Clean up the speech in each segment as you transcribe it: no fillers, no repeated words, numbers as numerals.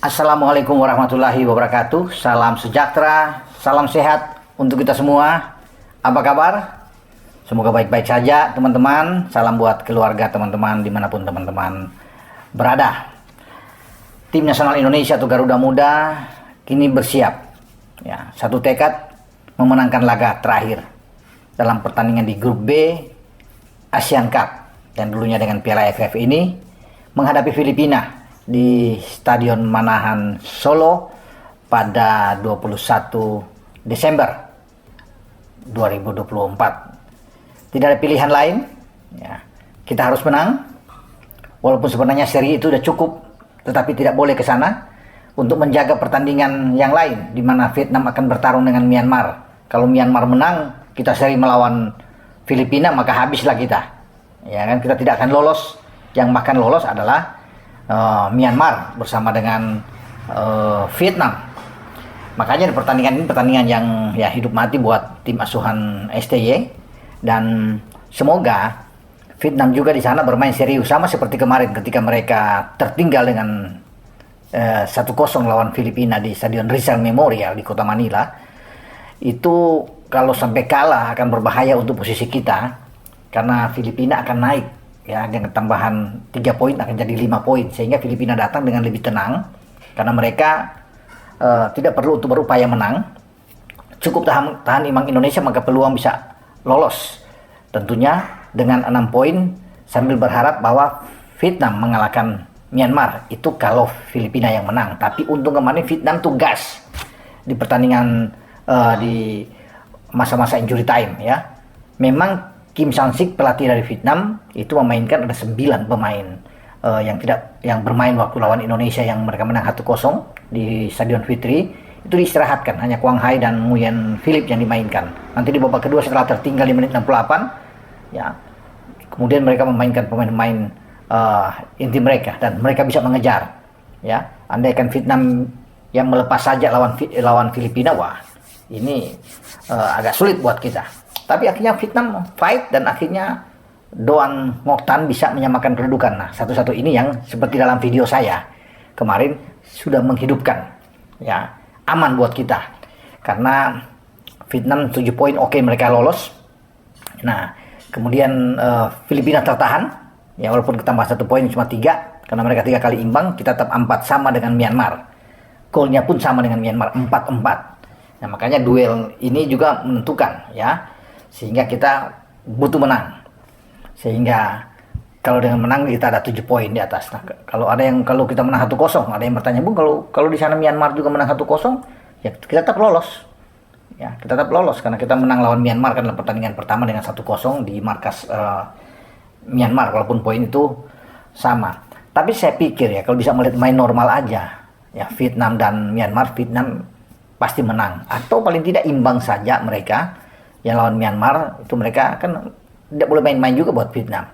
Assalamualaikum warahmatullahi wabarakatuh. Salam sejahtera, salam sehat untuk kita semua. Apa kabar? Semoga baik-baik saja teman-teman. Salam buat keluarga teman-teman dimanapun teman-teman berada. Tim nasional Indonesia atau Garuda Muda kini bersiap, ya, satu tekad memenangkan laga terakhir dalam pertandingan di grup B Asian Cup dan dulunya dengan Piala AFF ini menghadapi Filipina di Stadion Manahan Solo pada 21 Desember 2024. Tidak ada pilihan lain, ya, kita harus menang. Walaupun sebenarnya seri itu sudah cukup, tetapi tidak boleh ke sana untuk menjaga pertandingan yang lain di mana Vietnam akan bertarung dengan Myanmar. Kalau Myanmar menang, kita seri melawan Filipina, maka habislah kita. Ya kan, kita tidak akan lolos. Yang akan lolos adalah Myanmar bersama dengan Vietnam. Makanya di pertandingan ini pertandingan yang ya hidup mati buat tim asuhan STY, dan semoga Vietnam juga di sana bermain serius sama seperti kemarin ketika mereka tertinggal dengan 1-0 lawan Filipina di Stadion Rizal Memorial di Kota Manila. Itu kalau sampai kalah akan berbahaya untuk posisi kita, karena Filipina akan naik, ya, dengan tambahan 3 poin akan jadi 5 poin, sehingga Filipina datang dengan lebih tenang karena mereka tidak perlu untuk berupaya menang, cukup tahan imbang Indonesia maka peluang bisa lolos, tentunya dengan 6 poin, sambil berharap bahwa Vietnam mengalahkan Myanmar. Itu kalau Filipina yang menang. Tapi untung kemarin Vietnam tuh gas di pertandingan di masa-masa injury time, ya. Memang Kim Sang-sik, pelatih dari Vietnam, itu memainkan ada 9 pemain yang bermain waktu lawan Indonesia yang mereka menang 1-0 di Stadion Fitri. Itu diistirahatkan, hanya Quang Hai dan Nguyen Philip yang dimainkan. Nanti di babak kedua setelah tertinggal di menit 68, ya, kemudian mereka memainkan pemain-pemain inti mereka dan mereka bisa mengejar, ya. Andaikan Vietnam yang melepas saja lawan Filipina, wah, ini agak sulit buat kita. Tapi akhirnya Vietnam fight dan akhirnya Doan Ngoc Tan bisa menyamakan kedudukan. Nah, satu-satu ini yang seperti dalam video saya kemarin sudah menghidupkan, ya, aman buat kita. Karena Vietnam 7 poin, oke, mereka lolos. Nah, kemudian Filipina tertahan, ya, walaupun ketambah 1 poin cuma 3, karena mereka 3 kali imbang, kita tetap 4 sama dengan Myanmar. Golnya pun sama dengan Myanmar, 4-4. Nah, makanya duel ini juga menentukan, ya, sehingga kita butuh menang. Sehingga kalau dengan menang kita ada 7 poin di atas. Nah, kalau kita menang 1-0, ada yang bertanya, "Bung, kalau di sana Myanmar juga menang 1-0, ya kita tetap lolos." Ya, kita tetap lolos karena kita menang lawan Myanmar kan dalam pertandingan pertama dengan 1-0 di markas Myanmar, walaupun poin itu sama. Tapi saya pikir, ya, kalau bisa melihat main normal aja, ya, Vietnam dan Myanmar, Vietnam pasti menang atau paling tidak imbang saja mereka. Yang lawan Myanmar itu mereka kan tidak boleh main-main juga buat Vietnam,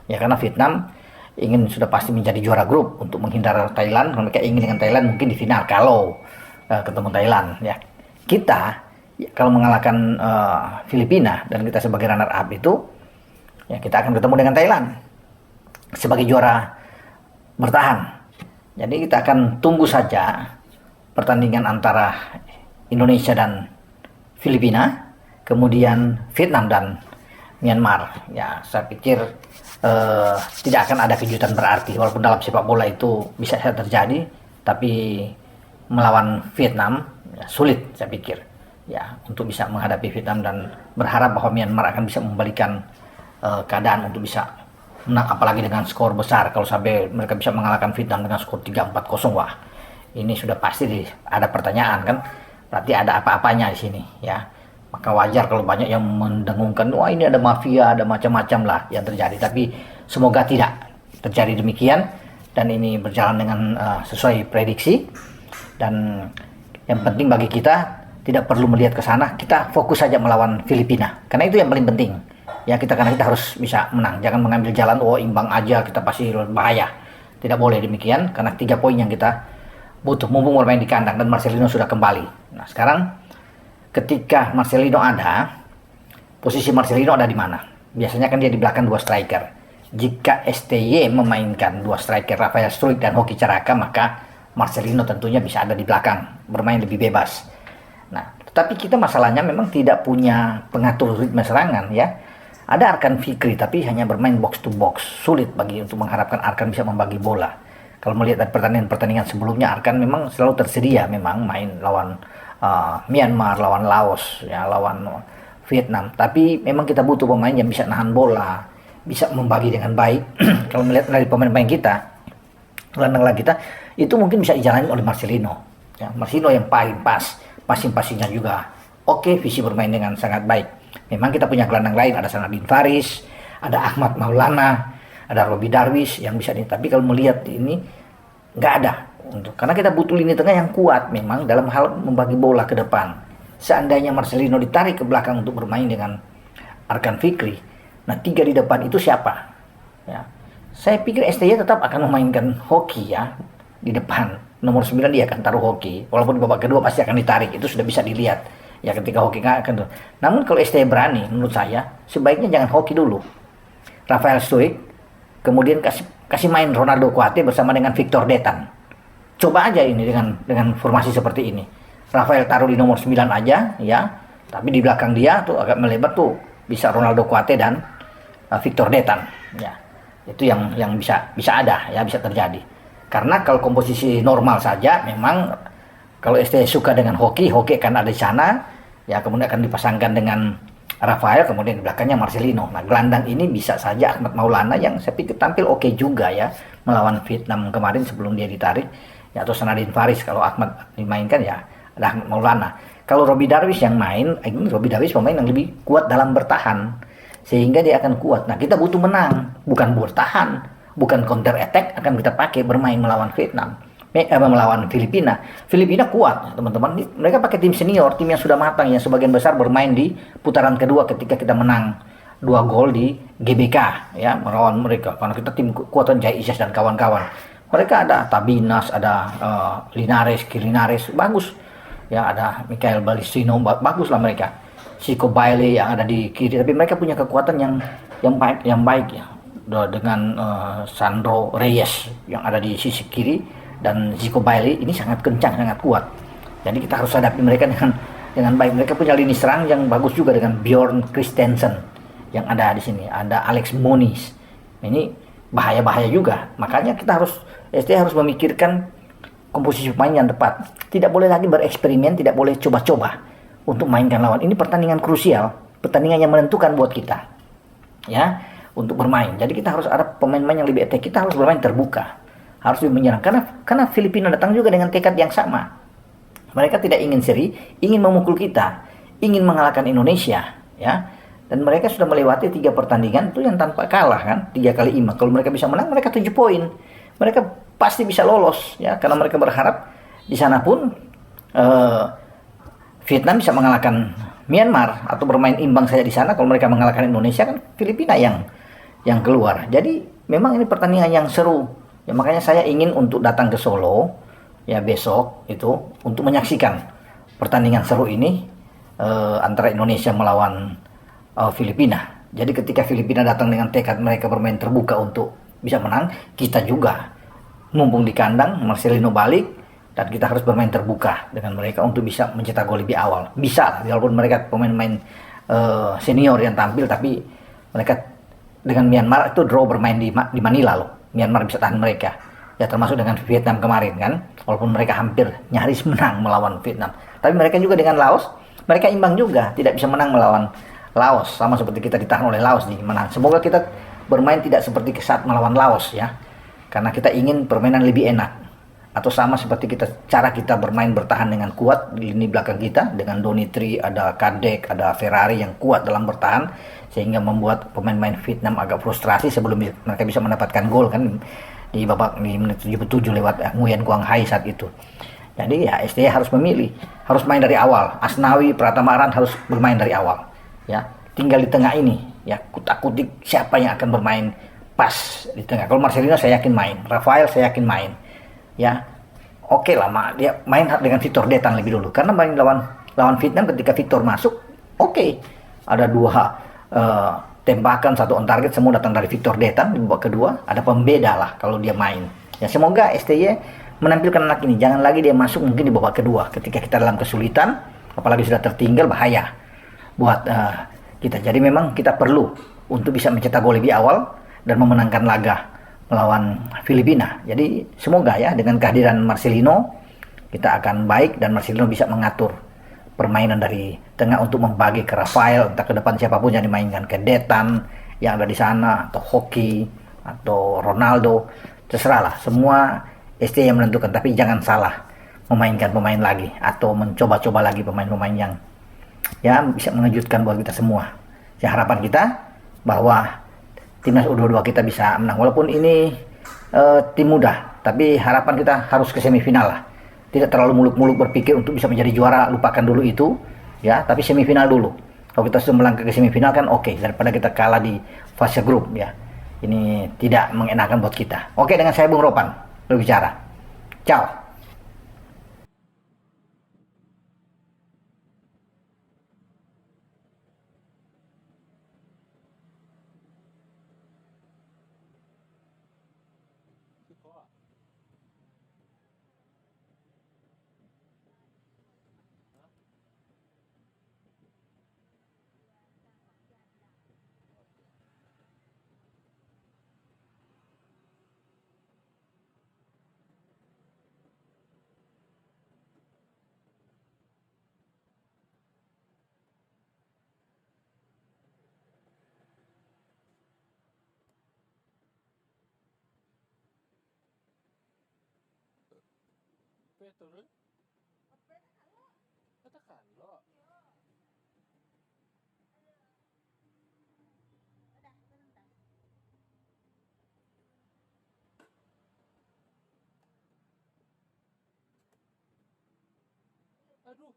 ya, karena Vietnam sudah pasti menjadi juara grup untuk menghindar Thailand. Mereka ingin dengan Thailand mungkin di final kalau ketemu Thailand, ya. Kita, ya, kalau mengalahkan Filipina dan kita sebagai runner up itu, ya, kita akan ketemu dengan Thailand sebagai juara bertahan. Jadi kita akan tunggu saja pertandingan antara Indonesia dan Filipina, kemudian Vietnam dan Myanmar. Ya, saya pikir tidak akan ada kejutan berarti, walaupun dalam sepak bola itu bisa terjadi, tapi melawan Vietnam, ya, sulit saya pikir, ya, untuk bisa menghadapi Vietnam, dan berharap bahwa Myanmar akan bisa membalikan keadaan untuk bisa menang, apalagi dengan skor besar. Kalau sampai mereka bisa mengalahkan Vietnam dengan skor 3-4-0, wah, ini sudah pasti ada pertanyaan kan, berarti ada apa-apanya di sini, ya. Maka wajar kalau banyak yang mendengungkan, wah, ini ada mafia, ada macam-macam lah yang terjadi. Tapi semoga tidak terjadi demikian, dan ini berjalan dengan sesuai prediksi. Dan yang penting bagi kita tidak perlu melihat ke sana, kita fokus saja melawan Filipina, karena itu yang paling penting, ya, karena kita harus bisa menang. Jangan mengambil jalan, oh, imbang aja kita pasti bahaya. Tidak boleh demikian, karena 3 poin yang kita butuh mumpung bermain di kandang dan Marcelino sudah kembali. Nah, sekarang ketika Marcelino ada, posisi Marcelino ada di mana? Biasanya kan dia di belakang 2 striker. Jika STY memainkan 2 striker, Rafael Struijk dan Hoki Caraka, maka Marcelino tentunya bisa ada di belakang, bermain lebih bebas. Nah, tetapi kita masalahnya memang tidak punya pengatur ritme serangan ya. Ada Arkan Fikri tapi hanya bermain box to box. Sulit bagi untuk mengharapkan Arkan bisa membagi bola. Kalau melihat dari pertandingan-pertandingan sebelumnya, Arkan memang selalu tersedia memang main lawan Myanmar, lawan Laos, ya, lawan Vietnam. Tapi memang kita butuh pemain yang bisa nahan bola, bisa membagi dengan baik. Kalau melihat dari pemain-pemain kita, gelandang kita, itu mungkin bisa dijalani oleh Marcelino. Ya, Marcelino yang paling pas, passing-passingnya juga oke, visi bermain dengan sangat baik. Memang kita punya gelandang lain, ada Sanadin Faris, ada Ahmad Maulana, ada Robi Darwish yang bisa tapi kalau melihat ini nggak ada karena kita butuh lini tengah yang kuat memang dalam hal membagi bola ke depan. Seandainya Marcelino ditarik ke belakang untuk bermain dengan Arkan Fikri, nah 3 di depan itu siapa? Ya, saya pikir STY tetap akan memainkan Hoki ya di depan. Nomor 9 dia akan taruh Hoki, walaupun babak kedua pasti akan ditarik, itu sudah bisa dilihat ya ketika Hoki nggak akan. Namun kalau STY berani, menurut saya sebaiknya jangan Hoki dulu, Rafael Stoic, kemudian kasih main Ronaldo Kuate bersama dengan Victor Detan. Coba aja ini dengan formasi seperti ini. Rafael taruh di nomor 9 aja ya, tapi di belakang dia tuh agak melebar tuh bisa Ronaldo Kuate dan Victor Detan ya. Itu yang bisa ada ya, bisa terjadi. Karena kalau komposisi normal saja memang kalau STY suka dengan Hoki akan ada di sana ya, kemudian akan dipasangkan dengan Rafael, kemudian di belakangnya Marcelino. Nah, gelandang ini bisa saja Ahmad Maulana yang saya pikir tampil oke juga ya melawan Vietnam kemarin sebelum dia ditarik ya, atau Sanadin Faris kalau Ahmad dimainkan ya ada Ahmad Maulana. Kalau Robi Darwish yang main, ini Robi Darwish pemain yang lebih kuat dalam bertahan sehingga dia akan kuat. Nah, kita butuh menang, bukan bertahan, bukan counter attack akan kita pakai bermain melawan Vietnam. Melawan Filipina. Filipina kuat teman-teman, mereka pakai tim senior, tim yang sudah matang yang sebagian besar bermain di putaran kedua ketika kita menang 2 gol di GBK ya melawan mereka, karena kita tim kuatan Jai Isyas dan kawan-kawan. Mereka ada Tabinas, ada Kirinares bagus ya, ada Michael Balistino bagus lah mereka, Chico Bailey yang ada di kiri, tapi mereka punya kekuatan yang baik ya dengan Sandro Reyes yang ada di sisi kiri dan Zico Bailey ini sangat kencang, sangat kuat. Jadi kita harus hadapi mereka dengan baik. Mereka punya lini serang yang bagus juga dengan Bjorn Christensen yang ada di sini. Ada Alex Moniz. Ini bahaya-bahaya juga. Makanya kita STY harus memikirkan komposisi pemain yang tepat. Tidak boleh lagi bereksperimen, tidak boleh coba-coba untuk mainkan lawan. Ini pertandingan krusial, pertandingan yang menentukan buat kita. Ya, untuk bermain. Jadi kita harus ada pemain-pemain yang lebih attack. Kita harus bermain terbuka. Harus lebih menyerang karena Filipina datang juga dengan tekad yang sama. Mereka tidak ingin seri, ingin memukul kita, ingin mengalahkan Indonesia ya. Dan mereka sudah melewati 3 pertandingan itu yang tanpa kalah kan, 3 kali imbang. Kalau mereka bisa menang, mereka 7 poin. Mereka pasti bisa lolos ya, karena mereka berharap di sana pun Vietnam bisa mengalahkan Myanmar atau bermain imbang saja di sana. Kalau mereka mengalahkan Indonesia kan Filipina yang keluar. Jadi memang ini pertandingan yang seru. Ya, makanya saya ingin untuk datang ke Solo ya besok itu untuk menyaksikan pertandingan seru ini antara Indonesia melawan Filipina. Jadi ketika Filipina datang dengan tekad mereka bermain terbuka untuk bisa menang, kita juga mumpung di kandang, Marcelino balik dan kita harus bermain terbuka dengan mereka untuk bisa mencetak gol lebih awal. Bisa, walaupun mereka pemain-pemain senior yang tampil, tapi mereka dengan Myanmar itu draw bermain di Manila loh. Myanmar bisa tahan mereka ya, termasuk dengan Vietnam kemarin kan, walaupun mereka hampir nyaris menang melawan Vietnam, tapi mereka juga dengan Laos mereka imbang juga, tidak bisa menang melawan Laos, sama seperti kita ditahan oleh Laos di menang. Semoga kita bermain tidak seperti saat melawan Laos ya, karena kita ingin permainan lebih enak, atau sama seperti cara kita bermain bertahan dengan kuat di lini belakang kita dengan Donitri, ada Kadek, ada Ferrari yang kuat dalam bertahan sehingga membuat pemain-pemain Vietnam agak frustrasi sebelum mereka bisa mendapatkan gol kan di menit 77 lewat Nguyen Quang Hai saat itu. Jadi ya STY harus memilih, harus main dari awal. Asnawi, Pratama Aran harus bermain dari awal ya. Tinggal di tengah ini ya, kutak-kutik siapa yang akan bermain pas di tengah. Kalau Marcelino saya yakin main, Rafael saya yakin main ya. Oke lah, dia main dengan Victor Detan lebih dulu karena main lawan Vietnam ketika Victor masuk oke. Ada 2 tembakan, 1 on target semua datang dari Victor Detan di babak kedua. Ada pembeda lah kalau dia main ya. Semoga STY menampilkan anak ini, jangan lagi dia masuk mungkin di babak kedua ketika kita dalam kesulitan, apalagi sudah tertinggal, bahaya buat kita. Jadi memang kita perlu untuk bisa mencetak gol lebih awal dan memenangkan laga melawan Filipina. Jadi semoga ya dengan kehadiran Marcelino kita akan baik dan Marcelino bisa mengatur permainan dari tengah untuk membagi ke Rafael, entah ke depan siapapun yang dimainkan, ke Detan yang ada di sana, atau Hoki, atau Ronaldo, terserahlah. Semua ST yang menentukan, tapi jangan salah memainkan pemain lagi atau mencoba-coba lagi pemain-pemain yang ya bisa mengejutkan buat kita semua. Ya harapan kita bahwa timnas U22 kita bisa menang, walaupun ini tim muda, tapi harapan kita harus ke semifinal lah. Tidak terlalu muluk-muluk berpikir untuk bisa menjadi juara, lupakan dulu itu ya, tapi semifinal dulu. Kalau kita sudah melangkah ke semifinal kan oke, daripada kita kalah di fase grup ya. Ini tidak mengenakan buat kita. Oke, dengan saya Bung Ropan berbicara. Ciao. Betul. Katakan lo. Aduh.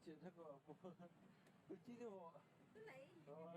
Cinta kok. Kunci tuh. Oh,